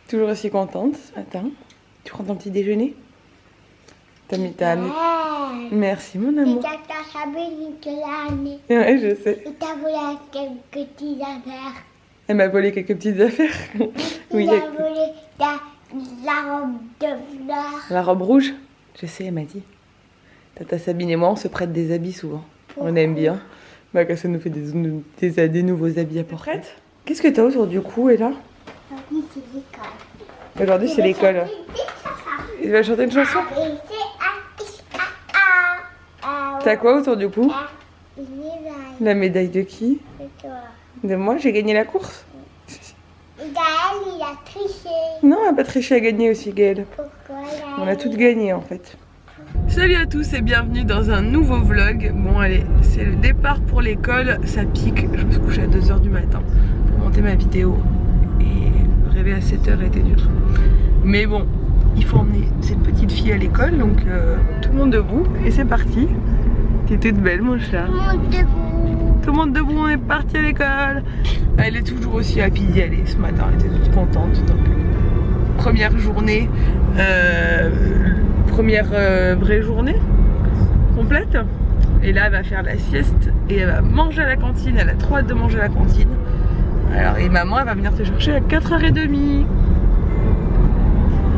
Toujours aussi contente ce matin. Tu prends ton petit déjeuner? T'as amené... Merci mon amour. Ouais, je sais. Et t'as volé quelques petites affaires. Elle m'a volé quelques petites affaires. Oui, elle a volé la robe de fleurs. La robe rouge? Je sais, elle m'a dit. Tata Sabine et moi, on se prête des habits souvent. Pourquoi? On aime bien. Bah, quand ça nous fait des nouveaux habits à porter. Qu'est-ce que t'as autour du cou, Ella? Aujourd'hui, c'est l'école. Aujourd'hui, c'est l'école. Il va chanter une chanson? T'as quoi autour du cou? Une médaille. La médaille de qui? De toi. De moi? J'ai gagné la course? Gaël, il a triché. Non, elle n'a pas triché à gagner aussi, Gaëlle. Pourquoi On a toutes gagné en fait. Salut à tous et bienvenue dans un nouveau vlog. Bon allez, c'est le départ pour l'école, ça pique. Je me suis couchée à 2 h du matin pour monter ma vidéo. Et rêver à 7 h était dur. Mais bon, il faut emmener cette petite fille à l'école, donc tout le monde debout et c'est parti. T'es toute belle mon chat. Tout le monde debout, on est parti à l'école. Elle est toujours aussi happy d'y aller ce matin, elle était toute contente. Donc, première journée, vraie journée complète. Et là elle va faire la sieste et elle va manger à la cantine, elle a trop hâte de manger à la cantine. Alors et maman elle va venir te chercher à 4 h 30.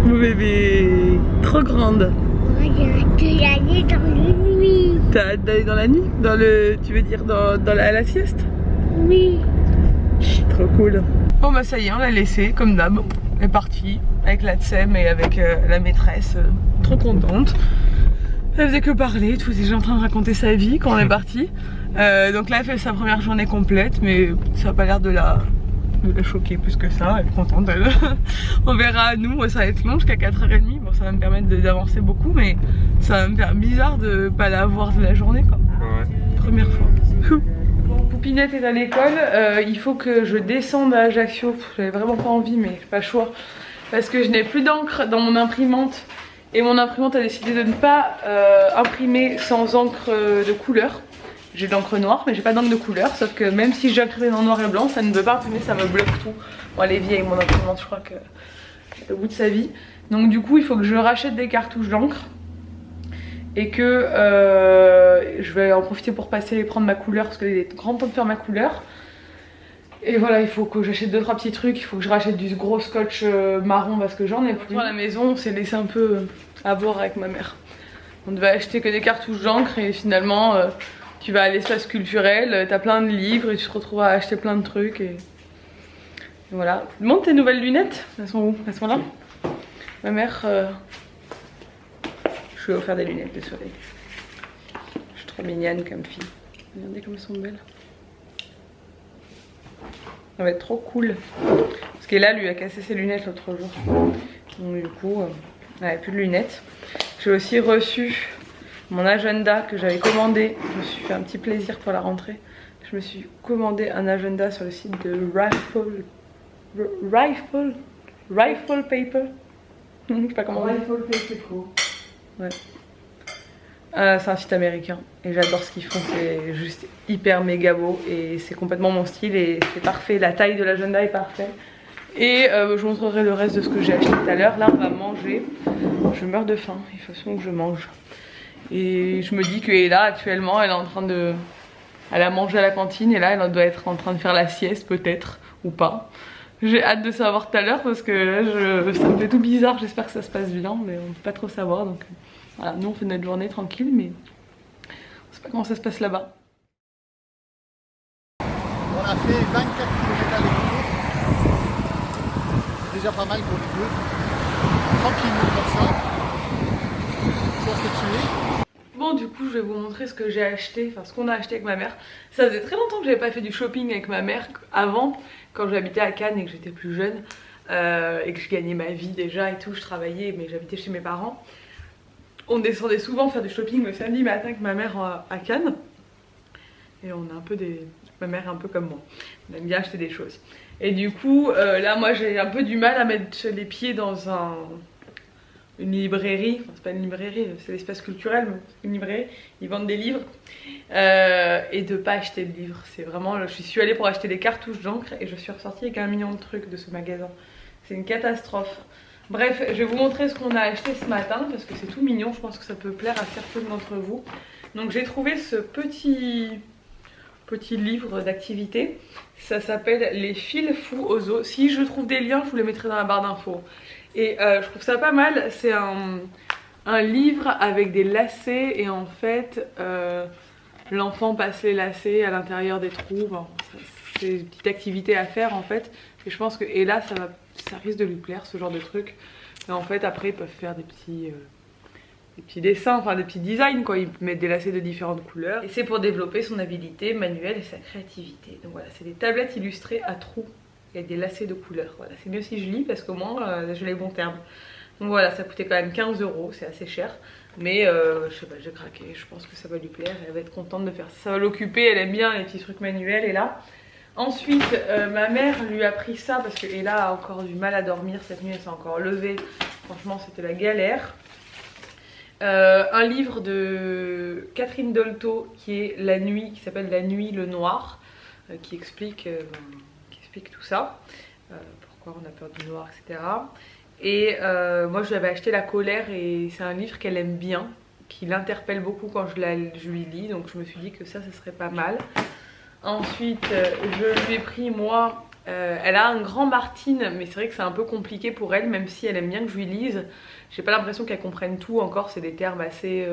Mon bébé, trop grande. Moi, j'ai hâte d'y aller dans la nuit. T'as hâte d'aller dans la nuit? Tu veux dire à la sieste? Oui. Trop cool. Bon bah ça y est, on l'a laissé comme d'hab. Elle est partie avec la tsem et avec la maîtresse. Trop contente. Elle faisait que parler, tout était déjà en train de raconter sa vie quand on est parti. Donc là elle fait sa première journée complète, mais ça n'a pas l'air de la choquer plus que ça. Elle est contente elle. On verra nous, ça va être long jusqu'à 4 h 30. Bon ça va me permettre d'avancer beaucoup, mais ça va me faire bizarre de pas la voir de la journée quoi. Ouais. Première fois. Bon, Poupinette est à l'école, il faut que je descende à Ajaccio. J'avais vraiment pas envie mais j'ai pas le choix. Parce que je n'ai plus d'encre dans mon imprimante. Et mon imprimante a décidé de ne pas imprimer sans encre de couleur. J'ai de l'encre noire mais j'ai pas d'encre de couleur. Sauf que même si j'ai imprimé en noir et blanc, ça ne veut pas imprimer, ça me bloque tout. Bon elle est vieille mon imprimante, je crois que c'est au bout de sa vie. Donc du coup il faut que je rachète des cartouches d'encre. Et que je vais en profiter pour prendre ma couleur parce qu'il est grand temps de faire ma couleur. Et voilà, il faut que j'achète 2-3 petits trucs. Il faut que je rachète du gros scotch marron parce que j'en ai plus. À la maison, on s'est laissé un peu avoir avec ma mère. On devait acheter que des cartouches d'encre et finalement tu vas à l'espace culturel, t'as plein de livres et tu te retrouves à acheter plein de trucs. Et voilà. Montre tes nouvelles lunettes. Elles sont où? Elles sont là. Ma mère... Je lui ai offert des lunettes de soleil. Je suis trop mignonne comme fille. Regardez comme elles sont belles. Ça va être trop cool. Parce qu'Ella lui a cassé ses lunettes l'autre jour. Donc du coup, elle n'avait plus de lunettes. J'ai aussi reçu mon agenda que j'avais commandé. Je me suis fait un petit plaisir pour la rentrée. Je me suis commandé un agenda sur le site de Rifle Paper. Je sais pas comment on dit. Rifle Paper Pro. Ouais. C'est un site américain et j'adore ce qu'ils font, c'est juste hyper méga beau et c'est complètement mon style et c'est parfait, la taille de l'agenda est parfaite. Et je vous montrerai le reste de ce que j'ai acheté tout à l'heure. Là on va manger, je meurs de faim, il faut que je mange. Et je me dis que là actuellement elle est en train de... Elle a mangé à la cantine et là elle doit être en train de faire la sieste peut-être ou pas. J'ai hâte de savoir tout à l'heure parce que là ça me fait tout bizarre, j'espère que ça se passe bien mais on peut pas trop savoir donc... Voilà, nous on fait notre journée tranquille mais on sait pas comment ça se passe là-bas. On a fait 24 km aller-retour. C'est déjà pas mal pour les deux. Tranquillement comme ça. Sans se tuer. Bon du coup je vais vous montrer ce que j'ai acheté, enfin ce qu'on a acheté avec ma mère. Ça faisait très longtemps que j'avais pas fait du shopping avec ma mère. Avant, quand j'habitais à Cannes et que j'étais plus jeune et que je gagnais ma vie déjà et tout, je travaillais mais j'habitais chez mes parents. On descendait souvent faire du shopping le samedi matin avec ma mère à Cannes. Et on a un peu des... Ma mère est un peu comme moi. On aime bien acheter des choses. Et du coup, là moi j'ai un peu du mal à mettre les pieds dans une librairie. Enfin c'est pas une librairie, c'est l'espace culturel, mais une librairie. Ils vendent des livres. Et de pas acheter de livres. C'est vraiment... Je suis allée pour acheter des cartouches d'encre et je suis ressortie avec 1 million de trucs de ce magasin. C'est une catastrophe. Bref, je vais vous montrer ce qu'on a acheté ce matin parce que c'est tout mignon, je pense que ça peut plaire à certains d'entre vous. Donc j'ai trouvé ce petit livre d'activité. Ça s'appelle Les fils fous aux os. Si je trouve des liens, je vous les mettrai dans la barre d'infos. Et je trouve ça pas mal. C'est un livre avec des lacets et en fait l'enfant passe les lacets à l'intérieur des trous. Bon, c'est une petite activité à faire en fait. Et je pense que là ça risque de lui plaire ce genre de truc. Et en fait après ils peuvent faire des petits dessins, enfin des petits designs quoi, ils mettent des lacets de différentes couleurs. Et c'est pour développer son habileté manuelle et sa créativité. Donc voilà, c'est des tablettes illustrées à trous et des lacets de couleurs. Voilà, c'est mieux si je lis parce qu'au moins j'ai les bons termes. Donc voilà, ça coûtait quand même 15 €, c'est assez cher. Mais je sais pas, j'ai craqué, je pense que ça va lui plaire, elle va être contente de faire ça. Ça va l'occuper, elle aime bien les petits trucs manuels et là. Ensuite, ma mère lui a pris ça parce qu'Ella a encore du mal à dormir cette nuit, elle s'est encore levée. Franchement, c'était la galère. Un livre de Catherine Dolto qui s'appelle La Nuit, le Noir, qui explique tout ça, pourquoi on a peur du noir, etc. Et moi je lui avais acheté La Colère et c'est un livre qu'elle aime bien, qui l'interpelle beaucoup quand je lui lis, donc je me suis dit que ça serait pas mal. Ensuite je lui ai pris moi, elle a un grand Martine mais c'est vrai que c'est un peu compliqué pour elle, même si elle aime bien que je lui lise. J'ai pas l'impression qu'elle comprenne tout encore, c'est des termes assez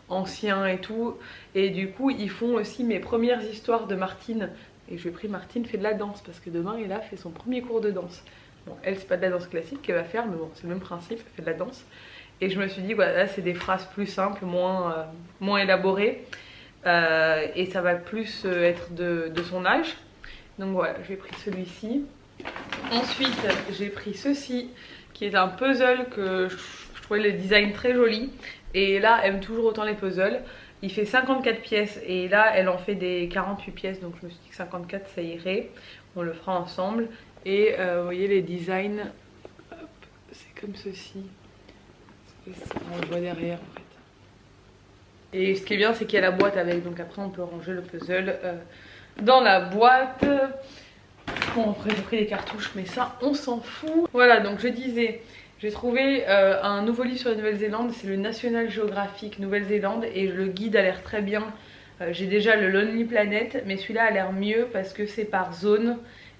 anciens et tout. Et du coup ils font aussi mes premières histoires de Martine. Et je lui ai pris Martine fait de la danse parce que demain Ella fait son premier cours de danse. Bon, elle c'est pas de la danse classique qu'elle va faire mais bon c'est le même principe, elle fait de la danse. Et je me suis dit voilà, là c'est des phrases plus simples, moins élaborées. Et ça va plus être de son âge. Donc voilà, j'ai pris celui-ci. Ensuite j'ai pris ceci qui est un puzzle que je trouvais le design très joli. Et là elle aime toujours autant les puzzles. Il fait 54 pièces et là elle en fait des 48 pièces, donc je me suis dit que 54 ça irait. On le fera ensemble. Et vous voyez les designs, c'est comme ceci. On le voit derrière en fait. Et ce qui est bien c'est qu'il y a la boîte avec, donc après on peut ranger le puzzle dans la boîte. Bon après j'ai pris des cartouches mais ça on s'en fout. Voilà, donc je disais, j'ai trouvé un nouveau livre sur la Nouvelle-Zélande, c'est le National Geographic Nouvelle-Zélande et le guide a l'air très bien. J'ai déjà le Lonely Planet mais celui-là a l'air mieux parce que c'est par zone.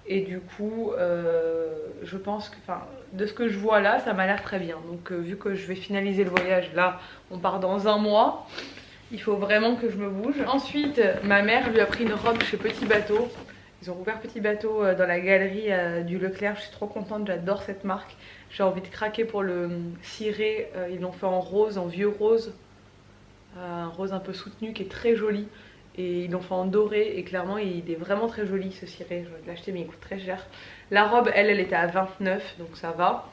Et du coup je pense que de ce que je vois là ça m'a l'air très bien. Donc vu que je vais finaliser le voyage là, on part dans un mois, il faut vraiment que je me bouge. Ensuite ma mère lui a pris une robe chez Petit Bateau. Ils ont ouvert Petit Bateau dans la galerie du Leclerc. Je suis trop contente, j'adore cette marque. J'ai envie de craquer pour le ciré. Ils l'ont fait en rose, en vieux rose, un rose un peu soutenu qui est très joli. Et ils l'ont fait en doré et clairement il est vraiment très joli ce ciré. Je vais l'acheter mais il coûte très cher. La robe elle était à 29 donc ça va.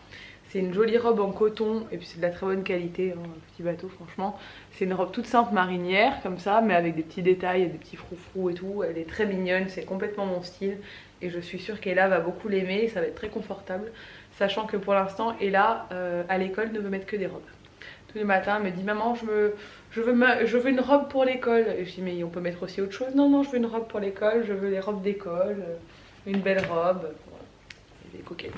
C'est une jolie robe en coton et puis c'est de la très bonne qualité, hein, Petit Bateau franchement. C'est une robe toute simple marinière comme ça mais avec des petits détails et des petits froufrous et tout. Elle est très mignonne, c'est complètement mon style et je suis sûre qu'Ella va beaucoup l'aimer et ça va être très confortable. Sachant que pour l'instant Ella à l'école ne veut mettre que des robes. Tous les matins elle me dit maman je veux une robe pour l'école. Et je dis mais on peut mettre aussi autre chose. Non non je veux une robe pour l'école, je veux les robes d'école, une belle robe. Voilà. Elle est coquette.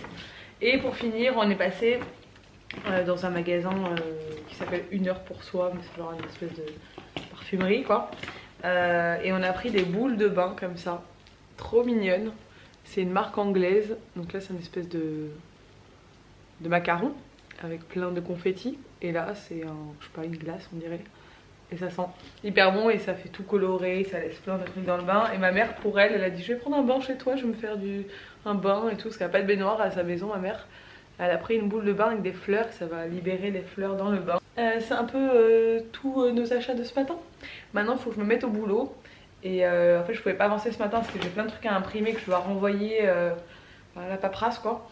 Et pour finir on est passé dans un magasin qui s'appelle Une heure pour soi, mais c'est genre une espèce de parfumerie quoi. Et on a pris des boules de bain comme ça, trop mignonnes. C'est une marque anglaise, donc là c'est une espèce de macaron avec plein de confettis. Et là c'est je sais pas, une glace on dirait. Et ça sent hyper bon et ça fait tout coloré, ça laisse plein de trucs dans le bain. Et ma mère pour elle a dit je vais prendre un bain chez toi, je vais me faire un bain et tout. Parce qu'elle n'a pas de baignoire à sa maison ma mère. Elle a pris une boule de bain avec des fleurs, ça va libérer les fleurs dans le bain. C'est un peu tous nos achats de ce matin. Maintenant il faut que je me mette au boulot. Et en fait je pouvais pas avancer ce matin parce que j'ai plein de trucs à imprimer que je dois renvoyer à la paperasse quoi.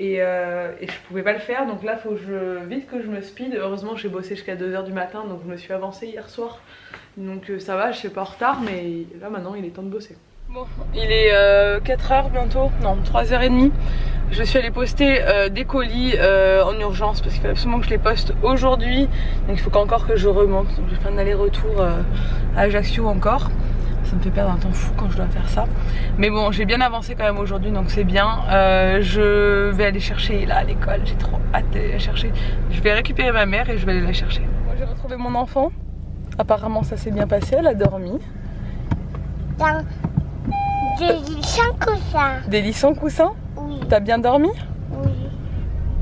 Et je pouvais pas le faire donc là faut vite que je me speed. Heureusement j'ai bossé jusqu'à 2 h du matin donc je me suis avancée hier soir. Donc ça va, je suis pas en retard mais là maintenant il est temps de bosser. Bon, il est 4 h bientôt, non 3 h 30. Je suis allée poster des colis en urgence parce qu'il fallait absolument que je les poste aujourd'hui. Donc il faut encore que je remonte, donc je vais faire un aller-retour à Ajaccio encore. Ça me fait perdre un temps fou quand je dois faire ça. Mais bon, j'ai bien avancé quand même aujourd'hui, donc c'est bien. Je vais aller chercher là à l'école, j'ai trop hâte d'aller la chercher. Je vais récupérer ma mère et je vais aller la chercher. Moi j'ai retrouvé mon enfant. Apparemment ça s'est bien passé, elle a dormi. Dans des lits sans coussin. Des lits sans coussin? Oui. T'as bien dormi? Oui.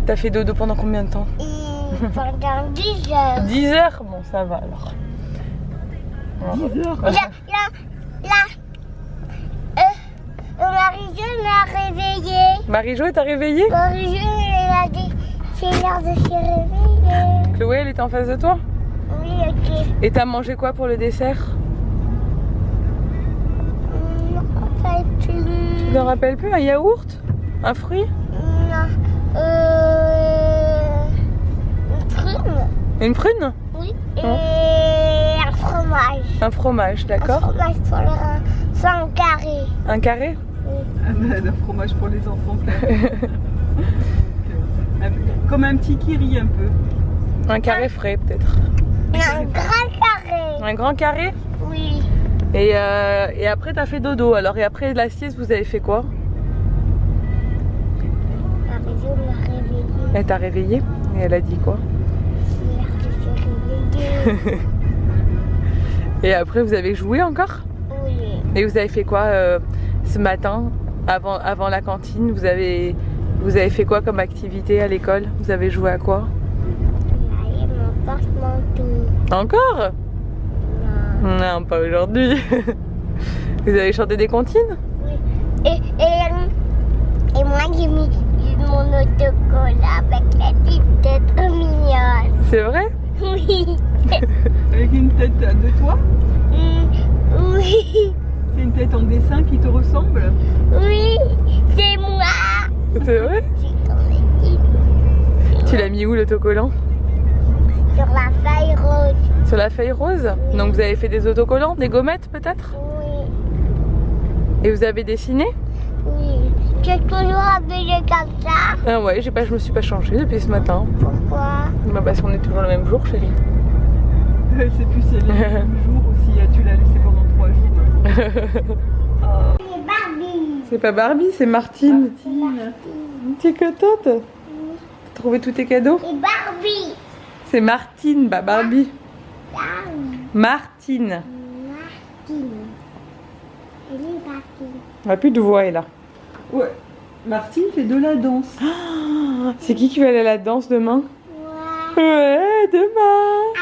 T'as fait dodo pendant combien de temps? Et pendant 10 heures. 10 heures? Bon ça va alors. 10 heures. Marie-Jo m'a réveillée. Marie-Jo, elle t'a réveillée? Marie-Jo, elle a dit c'est l'heure de se réveiller. Chloé, elle était en face de toi? Oui, ok. Et t'as mangé quoi pour le dessert? Je ne me rappelle plus. Tu t'en rappelles plus? Un yaourt? Un fruit? Non. Une prune. Une prune? Oui. Et un fromage. Un fromage, Un d'accord. fromage pour le sang carré. Un carré? Un fromage pour les enfants. Comme un petit kiri un peu. Un carré frais peut-être. Un grand carré. Un grand carré? Oui. Et après t'as fait dodo alors, et après la sieste vous avez fait quoi? Marie-Jo m'a réveillée. Elle t'a réveillée et elle a dit quoi? C'est l'heure de se réveiller. Et après vous avez joué encore? Oui. Et vous avez fait quoi ce matin avant la cantine? Vous avez fait quoi comme activité à l'école? Vous avez joué à quoi? Il a mon porte-manteau. Encore? Non. Non, pas aujourd'hui. Vous avez chanté des comptines? Oui. Et moi j'ai mis mon autocollant avec la petite tête trop mignonne. C'est vrai? Oui. Avec une tête de toi. Oui. C'est une tête en dessin qui te ressemble. Oui. C'est moi. C'est vrai? C'est ton équipe. Tu l'as mis où l'autocollant? Sur la feuille rose. Sur la feuille rose? Oui. Donc vous avez fait des autocollants, des gommettes peut-être? Oui. Et vous avez dessiné? Oui. Tu es toujours habillée comme ça. Ah ouais, je me suis pas changée depuis ce matin. Pourquoi? Bah parce qu'on est toujours le même jour, chérie. Je sais plus si elle est le même jour ou si tu l'as laissée pendant 3 jours. C'est Barbie. C'est pas Barbie, c'est Martine. Martine. T'es contente? T'as trouvé tous tes cadeaux? Et Barbie. C'est Martine, pas Barbie. Barbie. Martine. Martine. Elle est Martine. On a plus de voix, elle là. Ouais. Martine fait de la danse. Ah, c'est qui va aller à la danse demain? Ouais. Ouais, demain.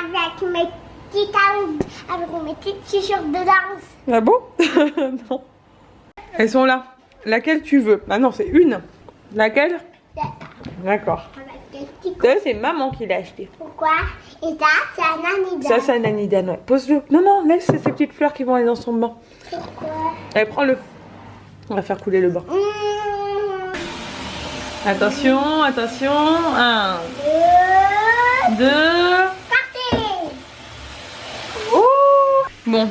Avec mes petites t-shirts de danse. Ah bon? Non. Elles sont là. Laquelle tu veux? Ah non, c'est une. Laquelle? D'accord. Avec des petits Ça, c'est maman qui l'a acheté. Pourquoi? Et ça, c'est un anidane. Ça, c'est un anidane, ouais. Pose-le. Non, non, laisse ces petites fleurs qui vont aller dans son bain. Pourquoi? Allez, prends-le. On va faire couler le bain. Attention, attention. 1, 2. Partez. Oh! Bon.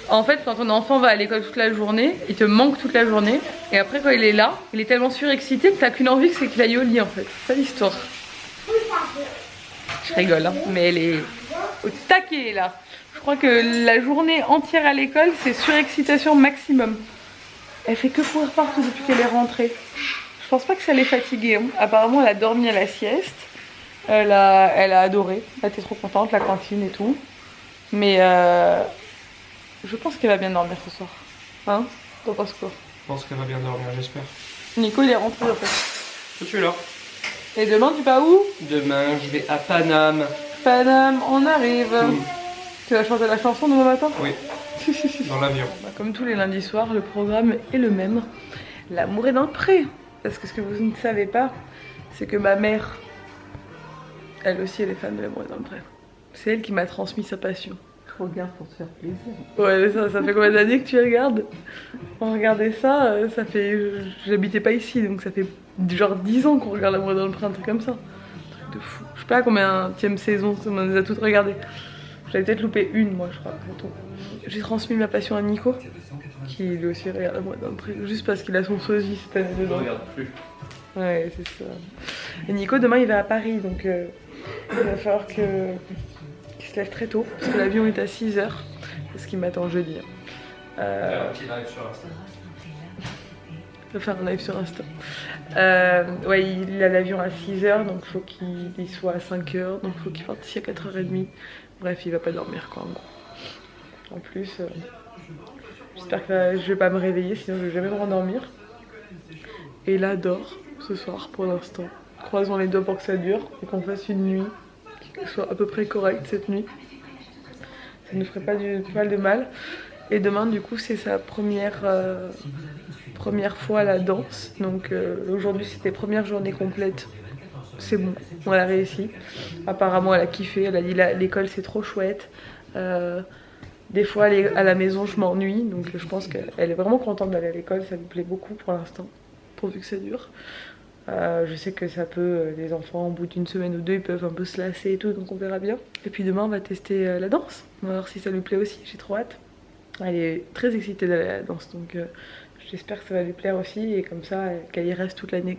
En fait, quand ton enfant va à l'école toute la journée, il te manque toute la journée. Et après, quand il est là, il est tellement surexcité que t'as qu'une envie, c'est qu'il aille au lit, en fait. C'est ça l'histoire. Je rigole, hein, mais elle est au taquet, là. Je crois que la journée entière à l'école, c'est surexcitation maximum. Elle fait que courir partout depuis qu'elle est rentrée. Je pense pas que ça l'ait fatiguée. Hein. Apparemment, elle a dormi à la sieste. Elle a adoré. Elle était trop contente, la cantine et tout. Mais je pense qu'elle va bien dormir ce soir. Hein? T'en penses quoi? Je pense qu'elle va bien dormir, j'espère. Nico, il est rentré en fait. Je suis là. Et demain, tu vas où? Demain, je vais à Paname. Paname, on arrive. Tu vas chanter la chanson demain matin? Oui, dans l'avion. Bah, comme tous les lundis soirs, le programme est le même. L'amour est dans le pré. Parce que ce que vous ne savez pas, c'est que ma mère, elle aussi, elle est fan de l'amour est dans le pré. C'est elle qui m'a transmis sa passion. Je regarde pour te faire plaisir. Ouais, ça fait combien d'années que tu regardes? On regardait ça, ça fait... J'habitais pas ici, donc ça fait genre 10 ans qu'on regarde l'amour est dans le pré, un truc comme ça. Un truc de fou. Je sais pas combienième saison, on les a toutes regardées. J'avais peut-être loupé une, moi, je crois. J'ai transmis ma passion à Nico, qui lui aussi regarde l'amour est dans le pré, juste parce qu'il a son sosie cette année dedans. Je regarde plus. Ouais, c'est ça. Et Nico, demain, il va à Paris, donc il va falloir qu'il se lève très tôt, parce que l'avion est à 6 h, parce qu'il m'attend jeudi. Un petit live sur Insta. Je vais faire un live sur Insta. Ouais, il a l'avion à 6h, donc il faut qu'il y soit à 5h, donc il faut qu'il parte ici à 4h30. Bref, il va pas dormir quoi en gros. En plus, j'espère que je vais pas me réveiller, sinon je vais jamais me rendormir. Et là, dort ce soir pour l'instant. Croisons les doigts pour que ça dure et qu'on fasse une nuit qui soit à peu près correcte cette nuit. Ça ne ferait pas de mal. Et demain, du coup, c'est sa première fois à la danse. Donc aujourd'hui, c'était première journée complète. C'est bon, on a réussi. Apparemment, elle a kiffé. Elle a dit l'école c'est trop chouette. Des fois, à la maison, je m'ennuie. Donc je pense qu'elle est vraiment contente d'aller à l'école. Ça lui plaît beaucoup pour l'instant, pourvu que ça dure. Je sais que ça peut, les enfants, au bout d'une semaine ou deux, ils peuvent un peu se lasser et tout. Donc on verra bien. Et puis demain, on va tester la danse. On va voir si ça lui plaît aussi. J'ai trop hâte. Elle est très excitée d'aller à la danse. Donc j'espère que ça va lui plaire aussi. Et comme ça, qu'elle y reste toute l'année.